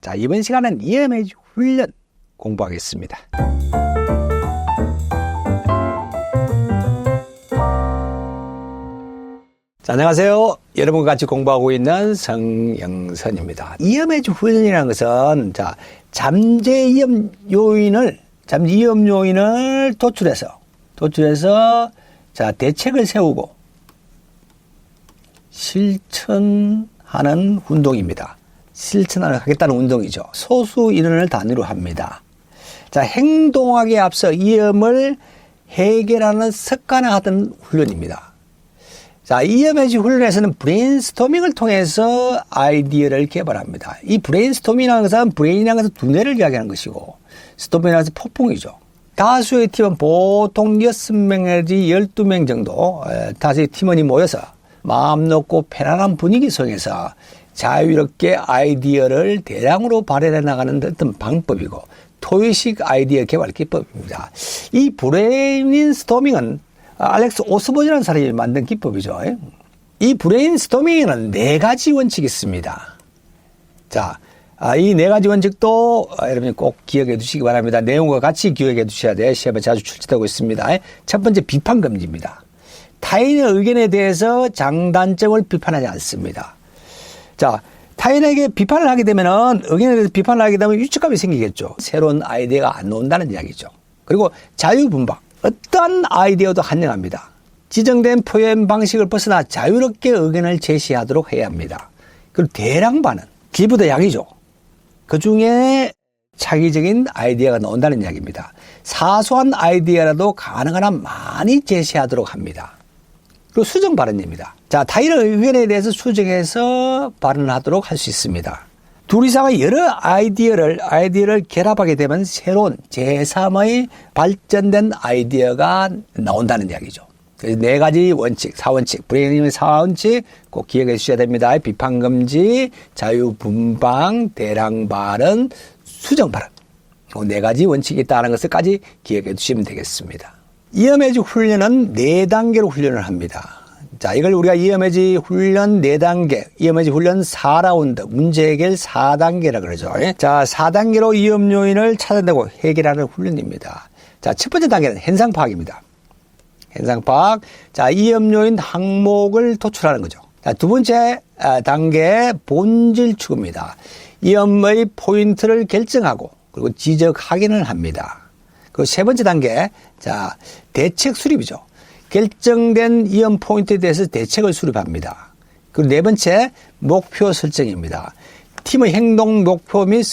자, 이번 시간은 EMH 훈련 공부하겠습니다. 자, 안녕하세요. 여러분과 같이 공부하고 있는 성영선입니다. EMH 훈련이라는 것은 잠재위험 요인을 도출해서 대책을 세우고 실천하는 운동입니다. 실천하겠다는 운동이죠. 소수 인원을 단위로 합니다. 자, 행동하기에 앞서 위험을 해결하는 습관화하던 훈련입니다. 자, EMH 훈련에서는 브레인스토밍을 통해서 아이디어를 개발합니다. 이 브레인스토밍이라는 것은 브레인이라는 것은 두뇌를 이야기하는 것이고, 스토밍이라는 것은 폭풍이죠. 다수의 팀은 보통 6명 내지 12명 정도, 다수의 팀원이 모여서 마음 놓고 편안한 분위기 속에서 자유롭게 아이디어를 대량으로 발현해 나가는 어떤 방법이고, 토의식 아이디어 개발 기법입니다. 이 브레인스토밍은 알렉스 오스본이라는 사람이 만든 기법이죠. 이 브레인스토밍에는 4가지 원칙이 있습니다. 자, 이 4가지 원칙도 여러분이 꼭 기억해 두시기 바랍니다. 내용과 같이 기억해 두셔야 돼요. 시험에 자주 출제되고 있습니다. 첫 번째, 비판 금지입니다. 타인의 의견에 대해서 장단점을 비판하지 않습니다. 자, 타인에게 비판을 하게 되면은, 의견에 대해서 비판을 하게 되면 위축감이 생기겠죠. 새로운 아이디어가 안 나온다는 이야기죠. 그리고 자유분방. 어떠한 아이디어도 환영합니다. 지정된 표현 방식을 벗어나 자유롭게 의견을 제시하도록 해야 합니다. 그리고 대량 반응. 기부도 약이죠. 그 중에 차기적인 아이디어가 나온다는 이야기입니다. 사소한 아이디어라도 가능한 한 많이 제시하도록 합니다. 그리고 수정 발언입니다. 자, 타인의 의견에 대해서 수정해서 발언하도록 할 수 있습니다. 둘 이상의 여러 아이디어를 결합하게 되면 새로운 제3의 발전된 아이디어가 나온다는 이야기죠. 그래서 4가지 원칙, 4원칙, 브레인의 4원칙 꼭 기억해 주셔야 됩니다. 비판금지, 자유분방, 대량발언, 수정발언. 4가지 원칙이 있다는 것을까지 기억해 주시면 되겠습니다. EMH 훈련은 4단계로 훈련을 합니다. 자, 이걸 우리가 EMH 훈련 4단계, EMH 훈련 4라운드, 문제 해결 4단계라 그러죠. 자, 4단계로 위험 요인을 찾아내고 해결하는 훈련입니다. 자, 첫 번째 단계는 현상 파악입니다. 현상 파악. 자, 위험 요인 항목을 도출하는 거죠. 자, 두 번째 단계 본질 추구입니다. 위험의 포인트를 결정하고 그리고 지적 확인을 합니다. 그리고 세 번째 단계, 자, 대책 수립이죠. 결정된 위험 포인트에 대해서 대책을 수립합니다. 그리고 네 번째, 목표 설정입니다. 팀의 행동 목표 및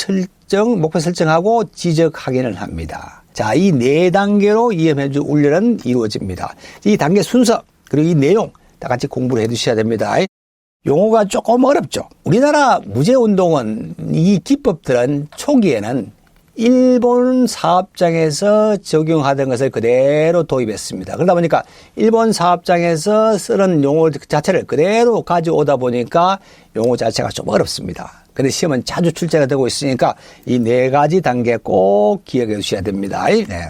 목표 설정하고 지적 확인을 합니다. 자, 이 4단계로 EMH 훈련은 이루어집니다. 이 단계 순서, 그리고 이 내용 다 같이 공부를 해 두셔야 됩니다. 용어가 조금 어렵죠. 우리나라 무죄운동은 이 기법들은 초기에는 일본 사업장에서 적용하던 것을 그대로 도입했습니다. 그러다 보니까 일본 사업장에서 쓰는 용어 자체를 그대로 가져오다 보니까 용어 자체가 좀 어렵습니다. 근데 시험은 자주 출제가 되고 있으니까 이 4가지 단계 꼭 기억해 주셔야 됩니다. 네.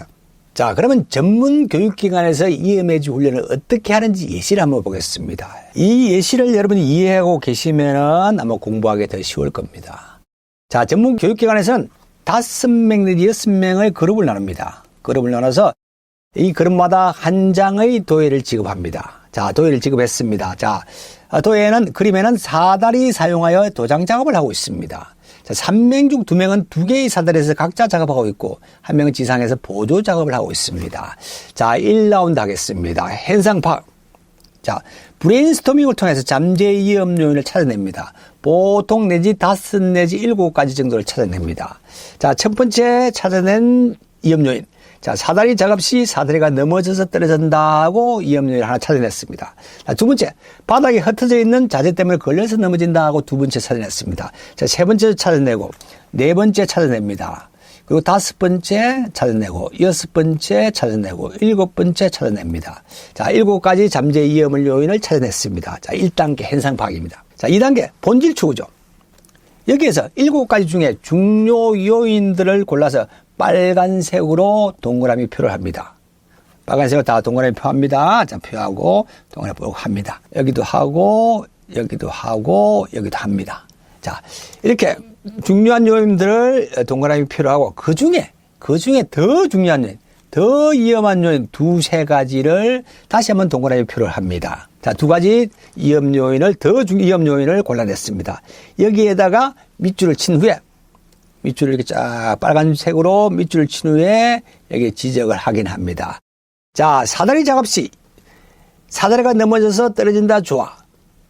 자, 그러면 전문 교육기관에서 EMH 훈련을 어떻게 하는지 예시를 한번 보겠습니다. 이 예시를 여러분이 이해하고 계시면은 아마 공부하기 더 쉬울 겁니다. 자, 전문 교육기관에서는 5명 내지 6명의 그룹을 나눕니다. 그룹을 나눠서 이 그룹마다 한 장의 도예를 지급합니다. 자, 도예를 지급했습니다. 자, 그림에는 사다리 사용하여 도장 작업을 하고 있습니다. 자, 3명 중 2명은 2개의 사다리에서 각자 작업하고 있고, 1명은 지상에서 보조 작업을 하고 있습니다. 자, 1라운드 하겠습니다. 현상 파악. 자, 브레인스토밍을 통해서 잠재 위험 요인을 찾아냅니다. 보통 내지 5 내지 7가지 정도를 찾아냅니다. 자, 첫 번째 찾아낸 위험 요인. 자, 사다리 작업 시 사다리가 넘어져서 떨어진다고 위험 요인을 하나 찾아냈습니다. 자, 두 번째, 바닥에 흩어져 있는 자재 때문에 걸려서 넘어진다고 2번째 찾아냈습니다. 자, 3번째 찾아내고, 4번째 찾아냅니다. 그리고 5번째 찾아내고, 6번째 찾아내고, 7번째 찾아냅니다. 자, 7가지 잠재 위험 요인을 찾아냈습니다. 자, 1단계 현상 파악입니다. 자, 2단계 본질 추구죠. 여기에서 7가지 중에 중요 요인들을 골라서 빨간색으로 동그라미 표를 합니다. 빨간색으로 다 동그라미 표합니다. 자, 표하고 동그라미 표고 합니다. 여기도 하고, 여기도 하고, 여기도 합니다. 자, 이렇게 중요한 요인들을 동그라미 표로 그 중에 더 중요한 요인, 더 위험한 요인 두세 가지를 다시 한번 동그라미 표를 합니다. 자, 두 가지 위험 요인을, 위험 요인을 골라냈습니다. 여기에다가 밑줄을 친 후에, 밑줄을 이렇게 쫙 빨간색으로 밑줄을 친 후에 여기 지적을 하긴 합니다. 자, 사다리 작업 시 사다리가 넘어져서 떨어진다, 좋아.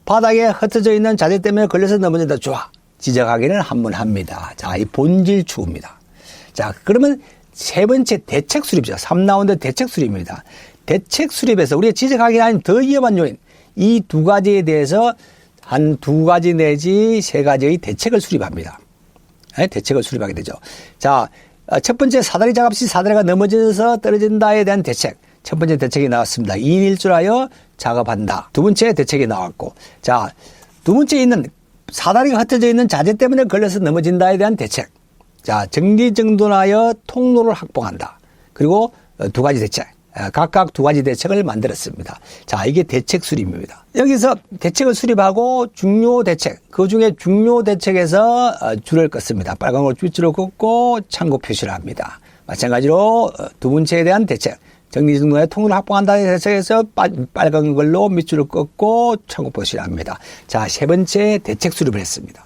바닥에 흩어져 있는 자재 때문에 걸려서 넘어진다, 좋아. 지적하기는 한번 합니다. 자, 이 본질 추구입니다. 자, 그러면 세 번째 대책 수립이죠. 3라운드 대책 수립입니다. 대책 수립에서 우리가 지적하기는 아닌 더 위험한 요인, 이 두 가지에 대해서 한 두 가지 내지 세 가지의 대책을 수립합니다. 네, 대책을 수립하게 되죠. 자, 첫 번째 사다리 작업 시 사다리가 넘어져서 떨어진다에 대한 대책. 첫 번째 대책이 나왔습니다. 2인 1조하여 작업한다. 두 번째 대책이 나왔고, 자, 두 번째 있는 사다리가 흩어져 있는 자재 때문에 걸려서 넘어진다에 대한 대책. 자, 정리정돈하여 통로를 확보한다. 그리고 두 가지 대책. 각각 두 가지 대책을 만들었습니다. 자, 이게 대책 수립입니다. 여기서 대책을 수립하고 중요 대책, 그 중에 중요 대책에서 줄을 긋습니다. 빨간 걸로 빗줄을 긋고 참고 표시를 합니다. 마찬가지로 두 번째에 대한 대책, 정리정돈하여 통로를 확보한다는 대책에서 빨간 걸로 밑줄을 긋고 참고 표시를 합니다. 자, 세 번째 대책 수립을 했습니다.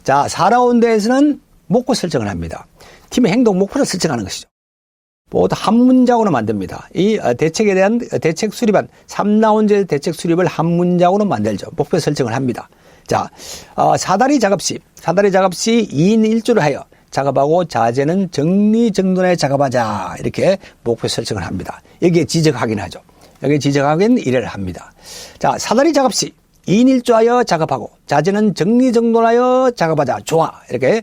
자, 4라운드에서는 목표 설정을 합니다. 팀의 행동 목표를 설정하는 것이죠. 모두 한 문장으로 만듭니다. 이 대책에 대한 대책 수립한 3라운드의 대책 수립을 한 문장으로 만들죠. 목표 설정을 합니다. 자, 사다리 작업 시 2인 1조를 하여 작업하고 자재는 정리정돈하여 작업하자. 이렇게 목표 설정을 합니다. 여기에 지적 확인하죠. 여기에 지적 확인 1회를 합니다. 자, 사다리 작업 시 2인 1조하여 작업하고 자재는 정리정돈하여 작업하자. 좋아. 이렇게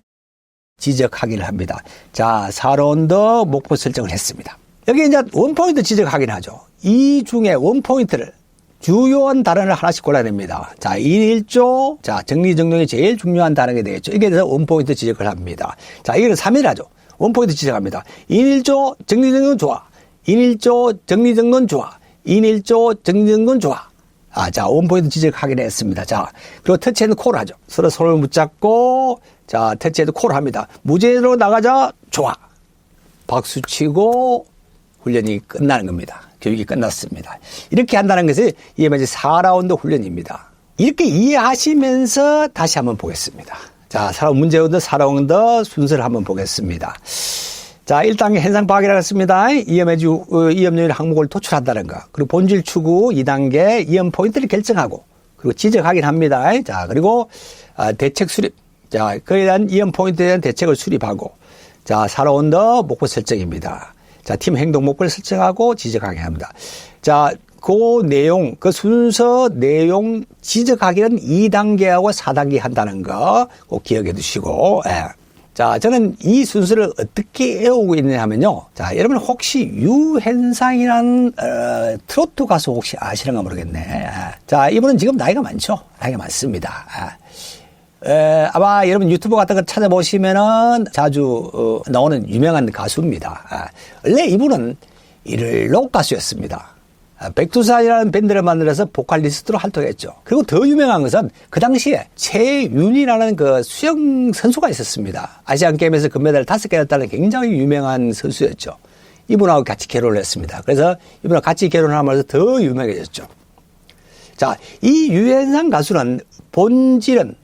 지적 확인을 합니다. 자, 4라운드 목표 설정을 했습니다. 여기 이제 원포인트 지적 확인하죠. 이 중에 원포인트를 주요한 단어를 하나씩 골라냅니다. 자, 2인 1조. 자, 정리정돈이 제일 중요한 단어가 되겠죠. 이게 대해서 원포인트 지적을 합니다. 자, 이거는 3일 하죠. 원포인트 지적합니다. 2인 1조 정리정돈 좋아. 2인 1조 정리정돈 좋아. 2인 1조 정리정돈 좋아. 자, 원포인트 지적 확인했습니다. 자, 그리고 터치앤 콜을 하죠. 서로 손을 붙잡고, 자, 터치앤 콜을 합니다. 무제로 나가자, 좋아. 박수 치고 훈련이 끝나는 겁니다. 교육이 끝났습니다. 이렇게 한다는 것이 이게 이제 4라운드 훈련입니다. 이렇게 이해하시면서 다시 한번 보겠습니다. 자, 문제부터 4라운드 순서를 한번 보겠습니다. 자, 1단계 현상 파악이라고 했습니다. 위험 요인 항목을 도출한다는 거. 그리고 본질 추구 2단계 위험 포인트를 결정하고, 그리고 지적 확인합니다. 자, 그리고 대책 수립. 자, 그에 대한 위험 포인트에 대한 대책을 수립하고, 자, 4라운드 목표 설정입니다. 자, 팀 행동 목표를 설정하고 지적 확인합니다. 자, 그 내용, 그 순서 내용 지적 확인은 2단계하고 4단계 한다는 거 꼭 기억해 두시고, 예. 자, 저는 이 순서를 어떻게 외우고 있느냐 하면요. 자, 여러분 혹시 유현상이라는 트로트 가수 혹시 아시는가 모르겠네. 자, 이분은 지금 나이가 많죠. 나이가 많습니다. 아마 여러분 유튜브 같은 거 찾아보시면은 자주 나오는 유명한 가수입니다. 원래 이분은 록 가수였습니다. 백두산이라는 밴드를 만들어서 보컬리스트로 활동했죠. 그리고 더 유명한 것은 그 당시에 최윤이라는 그 수영 선수가 있었습니다. 아시안 게임에서 금메달을 5개나 따는 굉장히 유명한 선수였죠. 이분하고 같이 결혼을 했습니다. 그래서 이분하고 같이 결혼하면서 더 유명해졌죠. 자, 이 유현상 가수는 본질은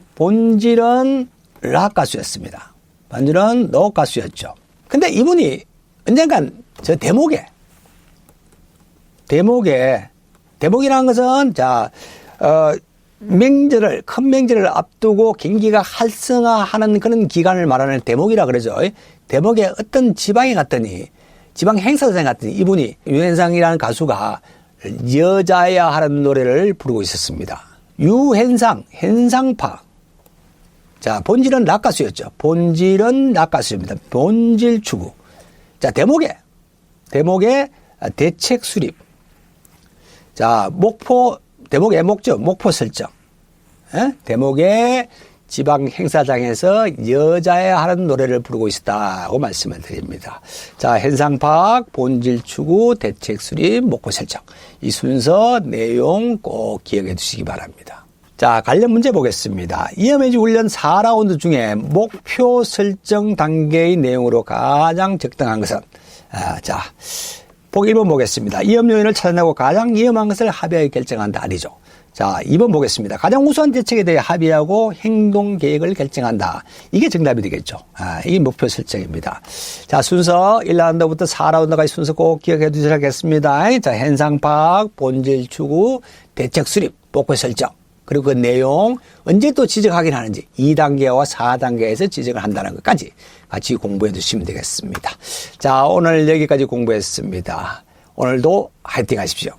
락 가수였습니다. 본질은 록 가수였죠. 근데 이분이 언젠간 저 대목이라는 것은, 자, 큰 명절을 앞두고 경기가 활성화하는 그런 기간을 말하는 대목이라 그러죠. 대목에 어떤 지방 행사장에 갔더니 이분이 유현상이라는 가수가 여자야 하는 노래를 부르고 있었습니다. 현상파. 자, 본질은 락 가수였죠. 본질은 락 가수입니다. 본질 추구. 자, 대목에 대책 수립. 자, 대목의 목적, 목표 설정. 대목의 지방 행사장에서 여자야 하는 노래를 부르고 있었다고 말씀을 드립니다. 자, 현상 파악, 본질 추구, 대책 수립, 목표 설정. 이 순서, 내용 꼭 기억해 두시기 바랍니다. 자, 관련 문제 보겠습니다. 이어매직 훈련 4라운드 중에 목표 설정 단계의 내용으로 가장 적당한 것은, 자, 보기 1번 보겠습니다. 위험 요인을 찾아내고 가장 위험한 것을 합의하여 결정한다. 아니죠. 자, 2번 보겠습니다. 가장 우수한 대책에 대해 합의하고 행동 계획을 결정한다. 이게 정답이 되겠죠. 이게 목표 설정입니다. 자, 순서 1라운드부터 4라운드까지 순서 꼭 기억해 두셔야겠습니다. 자, 현상 파악, 본질 추구, 대책 수립, 목표 설정. 그리고 그 내용 언제 또 지적 확인하는지 2단계와 4단계에서 지적을 한다는 것까지 같이 공부해 두시면 되겠습니다. 자, 오늘 여기까지 공부했습니다. 오늘도 화이팅 하십시오.